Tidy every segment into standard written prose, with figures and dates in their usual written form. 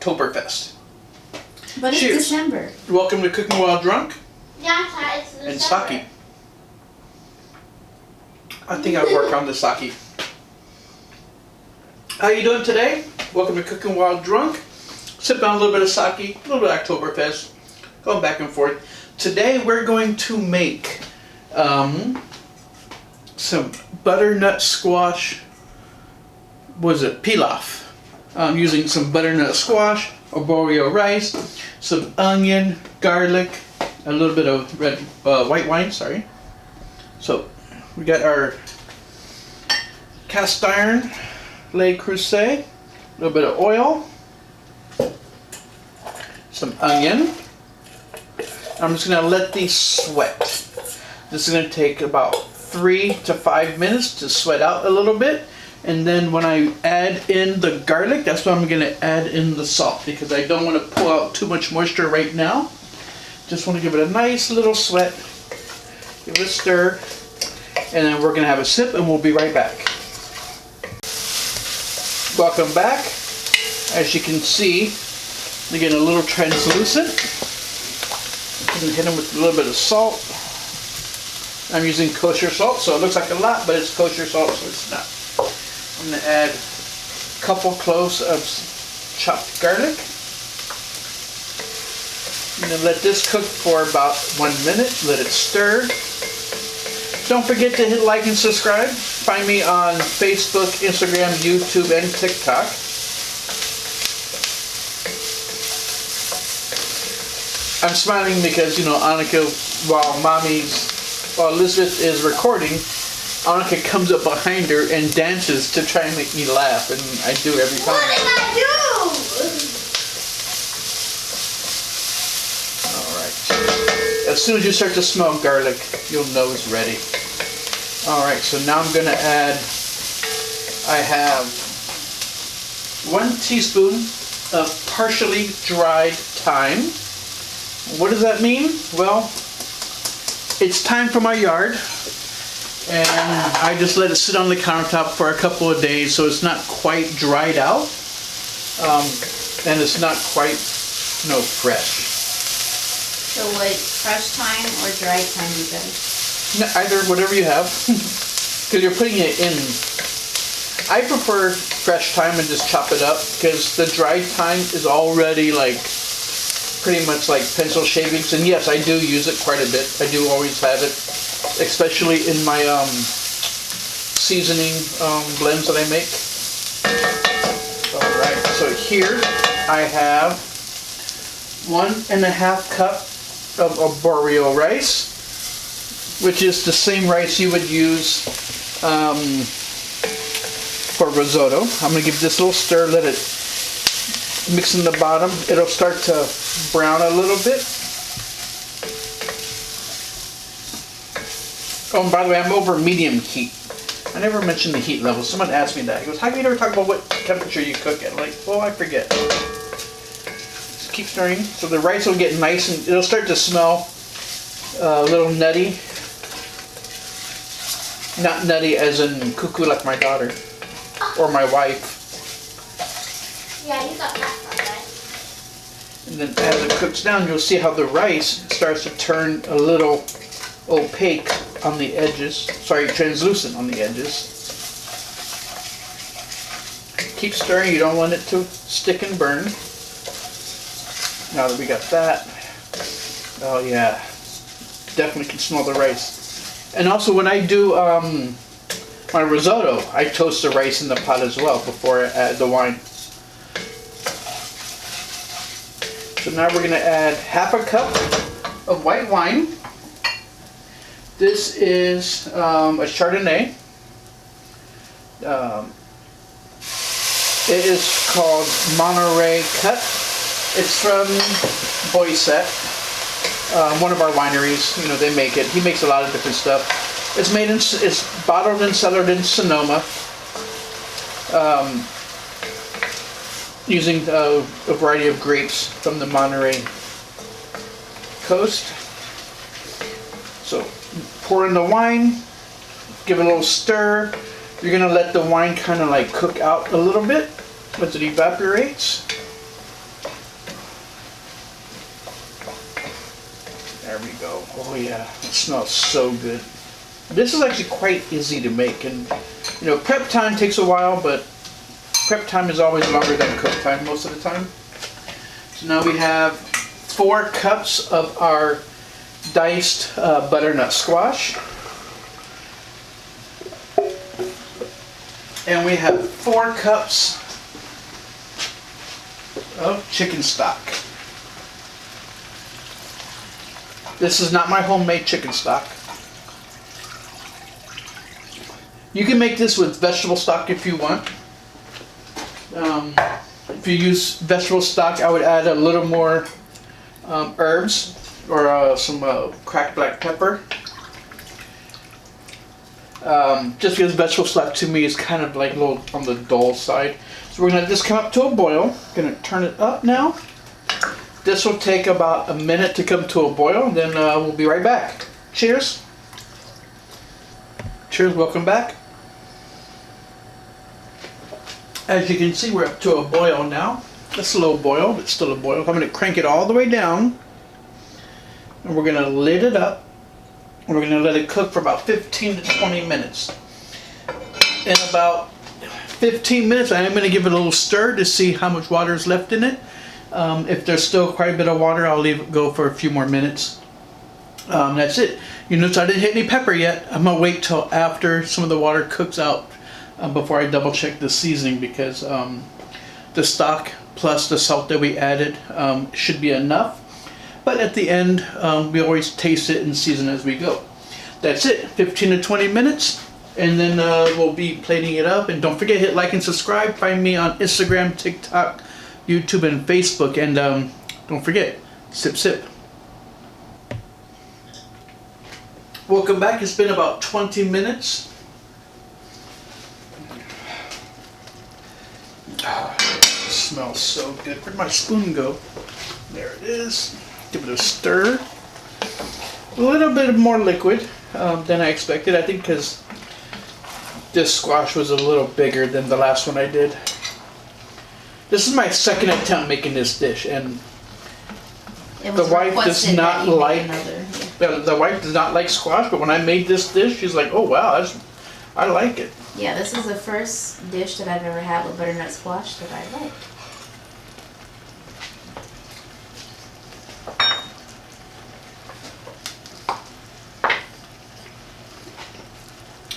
Oktoberfest. But Cheers. it's December. Welcome to Cooking While Drunk Yeah, it's and December. sake. I think I'll work on the sake. How you doing today? Welcome to Cooking While Drunk. Sipping on a little bit of sake, a little bit of Oktoberfest, going back and forth. Today we're going to make some butternut squash. What is it? Pilaf. I'm using some butternut squash, arborio rice, some onion, garlic, a little bit of white wine. Sorry. So we got our cast iron Le Creuset, a little bit of oil, some onion. I'm just gonna let these sweat. This is gonna take about 3 to 5 minutes to sweat out a little bit. And then when I add in the garlic, that's when I'm gonna add in the salt, because I don't wanna pull out too much moisture right now. Just wanna give it a nice little sweat, give it a stir, and then we're gonna have a sip and we'll be right back. Welcome back. As you can see, they're getting a little translucent. I'm gonna hit them with a little bit of salt. I'm using kosher salt, so it looks like a lot, but it's kosher salt, so it's not. I'm going to add a couple cloves of chopped garlic. I'm going to let this cook for about 1 minute. Let it stir. Don't forget to hit like and subscribe. Find me on Facebook, Instagram, YouTube, and TikTok. I'm smiling because, you know, Annika, while Elizabeth is recording, Annika comes up behind her and dances to try and make me laugh, and I do every time. What did I do? Alright. As soon as you start to smell garlic, you'll know it's ready. Alright, so now I'm going to add, I have 1 teaspoon of partially dried thyme. What does that mean? Well, it's time for my yard. And I just let it sit on the countertop for a couple of days so it's not quite dried out, and it's not quite, fresh. So what, fresh thyme or dried thyme you guys? Either, whatever you have, because you're putting it in. I prefer fresh thyme and just chop it up, because the dried thyme is already pretty much like pencil shavings, and yes, I do use it quite a bit. I do always have it, especially in my seasoning blends that I make. Alright, so here I have 1.5 cup of arborio rice, which is the same rice you would use for risotto. I'm going to give this a little stir, let it mix in the bottom. It'll start to brown a little bit. Oh, and by the way, I'm over medium heat. I never mentioned the heat level. Someone asked me that. He goes, how come you never talk about what temperature you cook at? I'm like, well, I forget. Just keep stirring. So the rice will get nice and it'll start to smell a little nutty. Not nutty as in cuckoo like my daughter or my wife. Yeah, you got that part right. And then as it cooks down, you'll see how the rice starts to turn a little opaque on the edges. Sorry, translucent on the edges. Keep stirring, you don't want it to stick and burn. Now that we got that, oh yeah, definitely can smell the rice. And also when I do my risotto, I toast the rice in the pot as well before I add the wine. So now we're going to add 1/2 cup of white wine. This is a Chardonnay. It is called Monterey Cut. It's from Boyset, one of our wineries. You know, they make it. He makes a lot of different stuff. It's bottled and cellared in Sonoma. Using a variety of grapes from the Monterey coast. So pour in the wine, give it a little stir. You're going to let the wine kind of cook out a little bit as it evaporates. go. Oh yeah, it smells so good. This is actually quite easy to make, and you know, prep time takes a while, but prep time is always longer than cook time most of the time. So now we have 4 cups of our diced butternut squash. And we have 4 cups of chicken stock. This is not my homemade chicken stock. You can make this with vegetable stock if you want. If you use vegetable stock, I would add a little more herbs or some cracked black pepper. Just because vegetable stock to me is kind of like a little on the dull side. So we're going to let this come up to a boil. Going to turn it up now. This will take about a minute to come to a boil, and then we'll be right back. Cheers. Cheers, welcome back. As you can see, we're up to a boil now. It's a low boil, but still a boil. I'm going to crank it all the way down, and we're going to lid it up, and we're going to let it cook for about 15 to 20 minutes. In about 15 minutes, I am going to give it a little stir to see how much water is left in it. If there's still quite a bit of water, I'll leave it go for a few more minutes. That's it. You notice I didn't hit any pepper yet. I'm going to wait till after some of the water cooks out before I double check the seasoning, because the stock plus the salt that we added should be enough. But at the end, we always taste it and season as we go. That's it. 15 to 20 minutes. And then we'll be plating it up. And don't forget, hit like and subscribe. Find me on Instagram, TikTok, YouTube, and Facebook. And don't forget, sip, sip. Welcome back. It's been about 20 minutes. Oh, it smells so good. Where'd my spoon go? There it is. Give it a stir. A little bit more liquid than I expected. I think because this squash was a little bigger than the last one I did. This is my second attempt making this dish, and the wife does not like the wife does not like squash. But when I made this dish, she's like, "Oh wow, I like it." Yeah, this is the first dish that I've ever had with butternut squash that I like.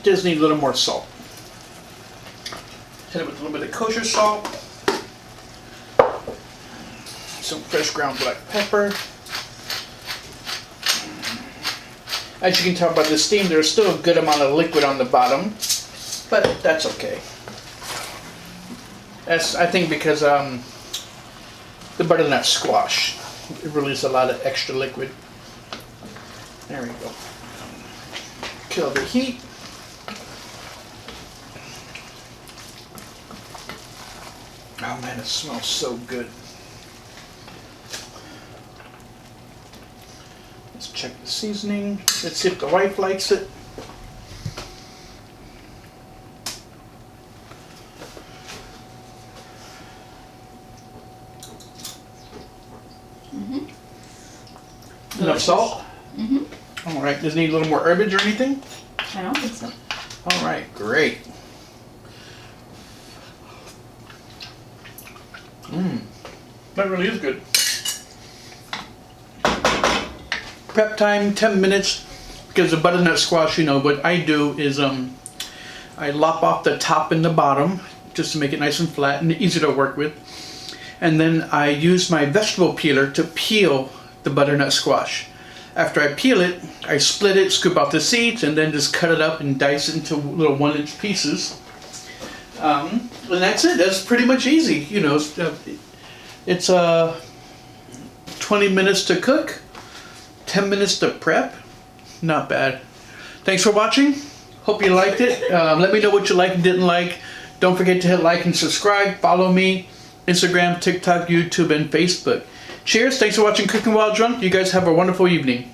Just need a little more salt. Hit it with a little bit of kosher salt. Some fresh ground black pepper. As you can tell by the steam, there's still a good amount of liquid on the bottom, but that's okay. That's, I think, because the butternut squash, it releases a lot of extra liquid. There we go. Kill the heat. Oh man, it smells so good. Let's check the seasoning. Let's see if the wife likes it. Enough salt? All right, does it need a little more herbage or anything? I don't think so. All right, great. That really is good. Prep time 10 minutes, because the butternut squash, you know, what I do is I lop off the top and the bottom just to make it nice and flat and easy to work with. And then I use my vegetable peeler to peel the butternut squash. After I peel it, I split it, scoop out the seeds, and then just cut it up and dice it into little 1-inch pieces. And that's it. That's pretty much easy. You know, it's 20 minutes to cook, 10 minutes to prep. Not bad. Thanks for watching. Hope you liked it. Let me know what you liked and didn't like. Don't forget to hit like and subscribe. Follow me, Instagram, TikTok, YouTube, and Facebook. Cheers. Thanks for watching Cooking While Drunk. You guys have a wonderful evening.